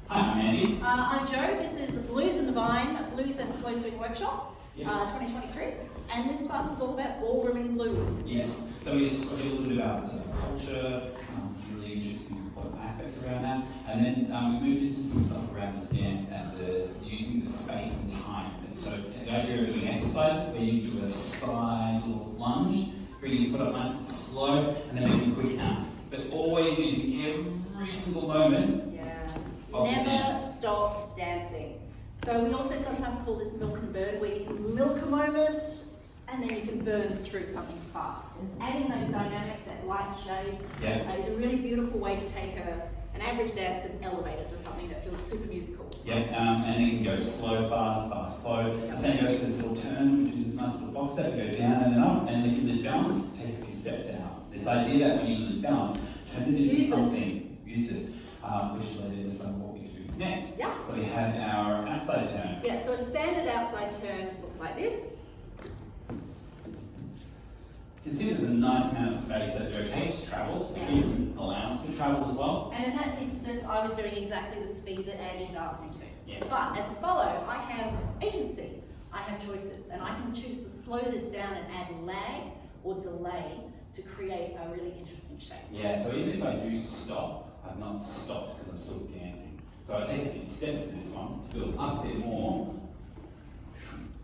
Hi, I'm Andy. I'm Jo. This is Blues and the Vine, Blues and Slow Swing Workshop, Yep. 2023. And this class was all about ballrooming blues. Yes, so we just talked a little bit about culture, some really interesting aspects around that, and then we moved into some stuff around this dance and using the space and time. And so the idea of doing exercises where you do a side little lunge, bringing your foot up nice and slow, and then making a quick count. But always using every single moment. Never stop dancing. So we also sometimes call this milk and burn, where you can milk a moment and then you can burn through something fast. And adding those dynamics, that light shade, is a really beautiful way to take an average dance and elevate it to something that feels super musical. And then you can go slow, fast, fast, slow. The same goes for this little turn. We do this nice little box step, we go down and then up, and if you lose balance, take a few steps out. This idea that when you lose balance, turn it into something, use it. Which led into some of what we do next. Yeah. So we have our outside turn. Yeah, so a standard outside turn looks like this. You can see there's a nice amount of space that Jo travels. There is some allowance for travel as well. And in that instance, I was doing exactly the speed that Andy had asked me to. Yeah. But as a follow, I have agency. I have choices, and I can choose to slow this down and add lag or delay to create a really interesting shape. Yeah, so even if I do stop, I've not stopped because I'm still dancing. So I take a few steps to this one to build up a bit more.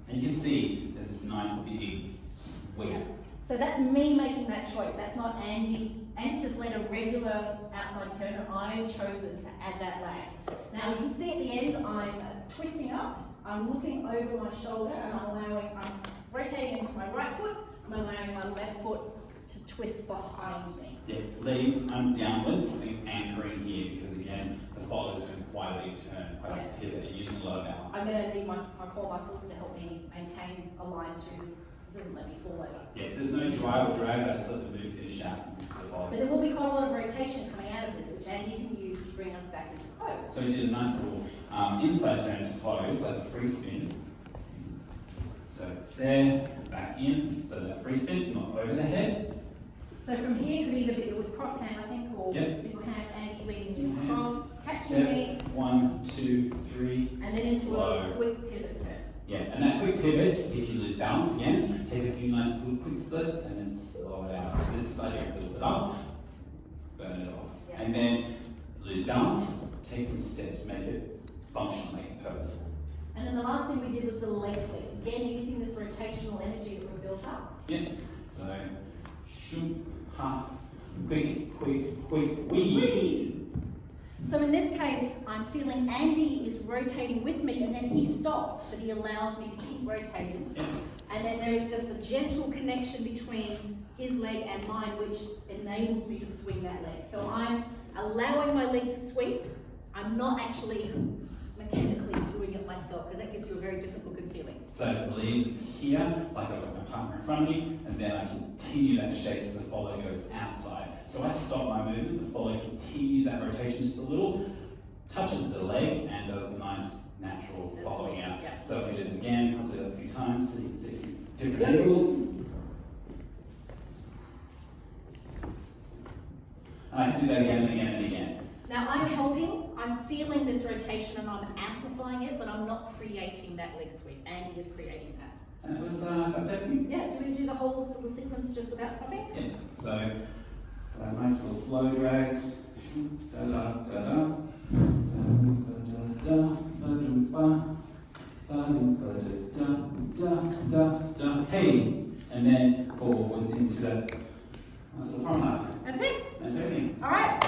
And you can see there's this nice big sweep. So that's me making that choice. That's not Andy. Andy's just led a regular outside turn, and I've chosen to add that lag. Now you can see at the end, I'm twisting up. I'm looking over my shoulder, and I'm rotating into my right foot. I'm allowing my left foot to twist behind me. Yeah, leads downwards and anchoring here because again, the follow is doing quite a big turn, quite a pivot, and using a lot of balance. I'm going to need my core muscles to help me maintain a line through this. It doesn't let me fall over. Yeah, if there's no drive or drag, I just let the move finish out and the follow. But there will be quite a lot of rotation coming out of this, which Andy can use to bring us back into close. So we did a nice little inside turn to close, like a free spin. So there, back in, so that free spin, not over the head. So from here, could either be, it was cross hand, I think, or single hand, Andy's leading you across, catching me. 1, 2, 3, and then into slow. a quick pivot turn. Yeah, and that quick pivot, if you lose balance again, take a few nice little quick slips and then slow it out. So this is idea of build it up, burn it off. Yeah. And then lose balance, take some steps, make it functional, make it purposeful. And then the last thing we did was the leg flick. Again, using this rotational energy that we built up. Yeah, so shoot, ha, quick, quick, quick, wee. So in this case, I'm feeling Andy is rotating with me, and then he stops, but he allows me to keep rotating. Yeah. And then there is just a gentle connection between his leg and mine, which enables me to swing that leg. So I'm allowing my leg to sweep. I'm not actually mechanically doing it myself, because that gives you a very different look and feeling. So if it leads, it's here, like I've got my partner in front of me, and then I continue that shape so the follow goes outside. So I stop my movement, the follow continues that rotation just a little, touches the leg, and does a nice natural following out. Yeah. So if we do it again, I'll do it a few times so you can see different angles. And I can do that again and again and again. Now I'm helping, I'm feeling this rotation and I'm amplifying it, but I'm not creating that leg sweep. Andy is creating that. And it was everything. Yeah, so we're going to do the whole sort of sequence just without stopping? Yeah, so nice little slow drags. Da da da da. Hey, and then forwards into that nice little promenade. That's it? That's everything. All right.